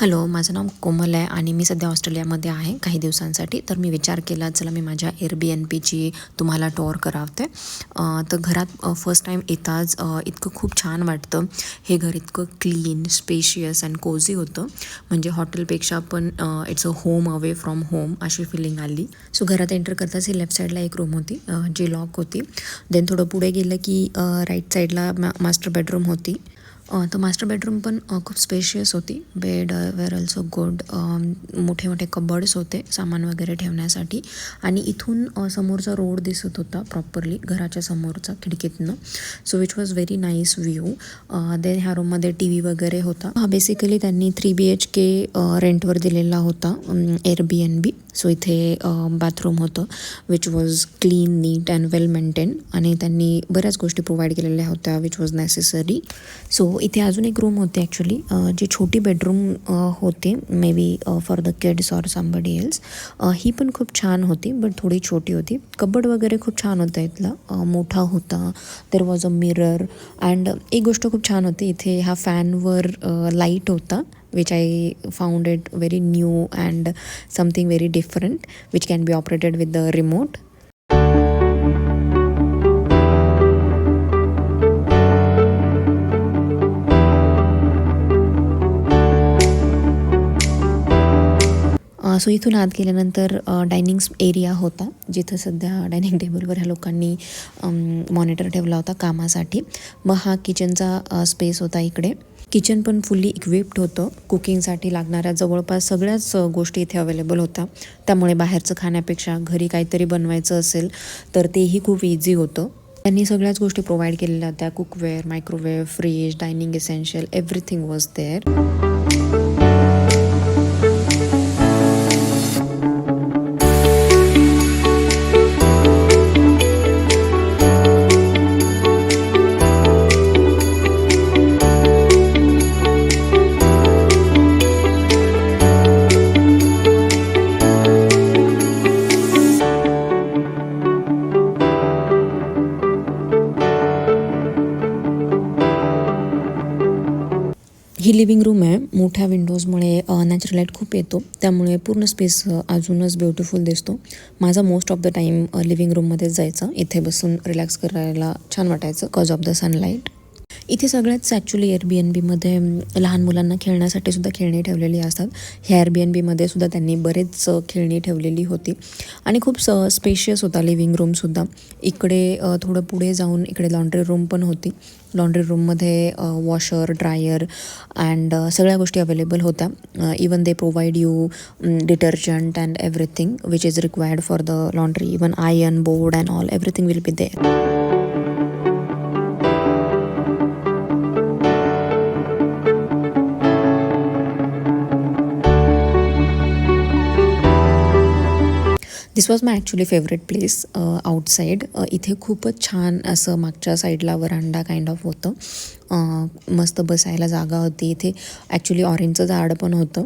Hello, माझं नाव कोमल आहे आणि मी सध्या ऑस्ट्रेलियामध्ये आहे काही दिवसांसाठी. तर मी विचार केला चला मी माझ्या एअरबीएनबीची तुम्हाला टूर करावते. तर घरात फर्स्ट टाईम येताच इतकं खूप छान वाटतं. हे घर इतकं क्लीन, स्पेशियस अँड कोझी होतं. म्हणजे हॉटेलपेक्षा पण it's a home away from home अशी फिलिंग आली. सो घरात एंटर करताच ही लेफ्ट साईडला एक रूम होती जी लॉक होती. देन थोडं पुढे गेलं की राईट साईडला मास्टर बेडरूम होती. तर मास्टर बेडरूम पण खूप स्पेशियस होती. Bed were also good. मोठे मोठे कबर्ड्स होते सामान वगैरे ठेवण्यासाठी. आणि इथून समोरचा रोड दिसत होता प्रॉपरली घराच्या समोरचा खिडकीतनं. So which was very nice view. Then ह्या रूममध्ये टी व्ही वगैरे होता. बेसिकली त्यांनी 3 BHK रेंटवर दिलेला होता एअरबीएनबी. सो इथे बाथरूम होतं which was clean, neat and well maintain. आणि त्यांनी बऱ्याच गोष्टी प्रोव्हाइड केलेल्या होत्या विच वॉज नेसेसरी. सो इथे अजून एक रूम होती ॲक्च्युली जी छोटी बेडरूम होती may be for the kids or somebody else. ही पण खूप छान होती बट थोडी छोटी होती. कबड वगैरे खूप छान होता इथला, मोठा होता. There was a mirror and एक गोष्ट खूप छान होती इथे ह्या फॅनवर लाईट होता which I found it very new and something very different which can be operated with the remote. So इथून आत गेल्यानंतर डायनिंग एरिया होता जिथं सध्या डायनिंग टेबलवर ह्या लोकांनी मॉनिटर ठेवला होता कामासाठी. मग हा किचनचा स्पेस होता इकडे. किचन पण फुल्ली इक्विप्ड होतं. कुकिंगसाठी लागणाऱ्या जवळपास सगळ्याच गोष्टी इथे अवेलेबल होत्या. त्यामुळे बाहेरचं खाण्यापेक्षा घरी काहीतरी बनवायचं असेल तर तेही खूप इझी होतं. त्यांनी सगळ्याच गोष्टी प्रोव्हाइड केलेल्या होत्या. Cookware, microwave, fridge, dining essential, everything was there. ही लिव्हिंग रूम आहे. मोठ्या विंडोजमुळे नॅचरल लाईट खूप येतो त्यामुळे पूर्ण स्पेस अजूनच ब्युटिफुल दिसतो. माझा most of the time living रूममध्येच जायचं. इथे बसून रिलॅक्स करायला छान वाटायचं कॉज ऑफ द सनलाईट. इथे सगळ्याच ॲक्च्युली एअरबीएनबीमध्ये लहान मुलांना खेळण्यासाठी सुद्धा खेळणी ठेवलेली असतात. ह्या एअरबीएनबीमध्ये सुद्धा त्यांनी बरेच खेळणी ठेवलेली होती आणि खूप स्पेशियस होता लिव्हिंग रूमसुद्धा. इकडे थोडं पुढे जाऊन इकडे लॉन्ड्री रूम पण होती. लॉन्ड्री रूममध्ये वॉशर, ड्रायर अँड सगळ्या गोष्टी अवेलेबल होत्या. Even they provide you detergent and everything which is required for the laundry. Even iron board and all everything will be there. This was my actually favourite place outside. इथे खूपच छान असं मागच्या साईडला वरांडा kind of होतं. मस्त बसायला जागा होती. इथे ॲक्च्युली ऑरेंजचं झाड पण होतं.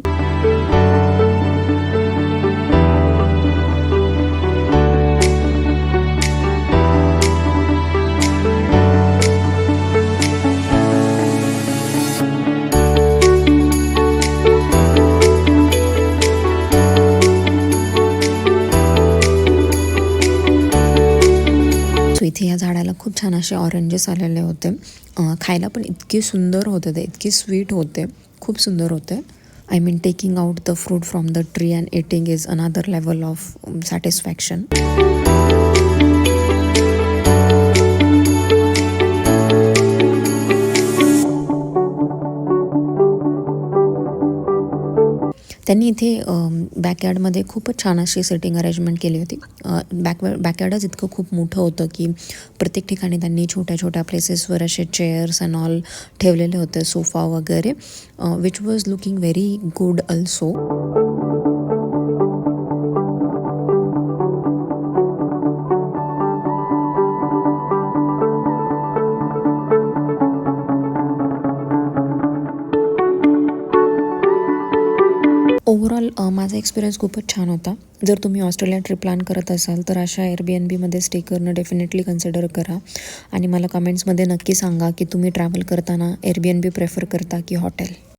सो इथे या झाडाला खूप छान असे ऑरेंजेस आलेले होते. खायला पण इतके सुंदर होते ते, इतके स्वीट होते, खूप सुंदर होते. I mean taking out the fruit from the tree and eating is another level of satisfaction. त्यांनी इथे बॅकयार्डमध्ये खूपच छान अशी सिटिंग अरेंजमेंट केली होती. बॅकयार्डच इतकं खूप मोठं होतं की प्रत्येक ठिकाणी त्यांनी छोट्या छोट्या प्लेसेसवर असे चेअर्स अँड ऑल ठेवलेले होते, सोफा वगैरे which was looking very good also. Overall माझा एक्सपिरियन्स खूपच छान होता. जर तुम्ही ऑस्ट्रेलिया ट्रिप प्लॅन करत असाल तर अशा एअरबीएनबीमध्ये स्टे करणं डेफिनेटली कन्सिडर करा. आणि मला कमेंट्समध्ये नक्की सांगा की तुम्ही ट्रॅव्हल करताना एअरबीएनबी प्रेफर करता की हॉटेल.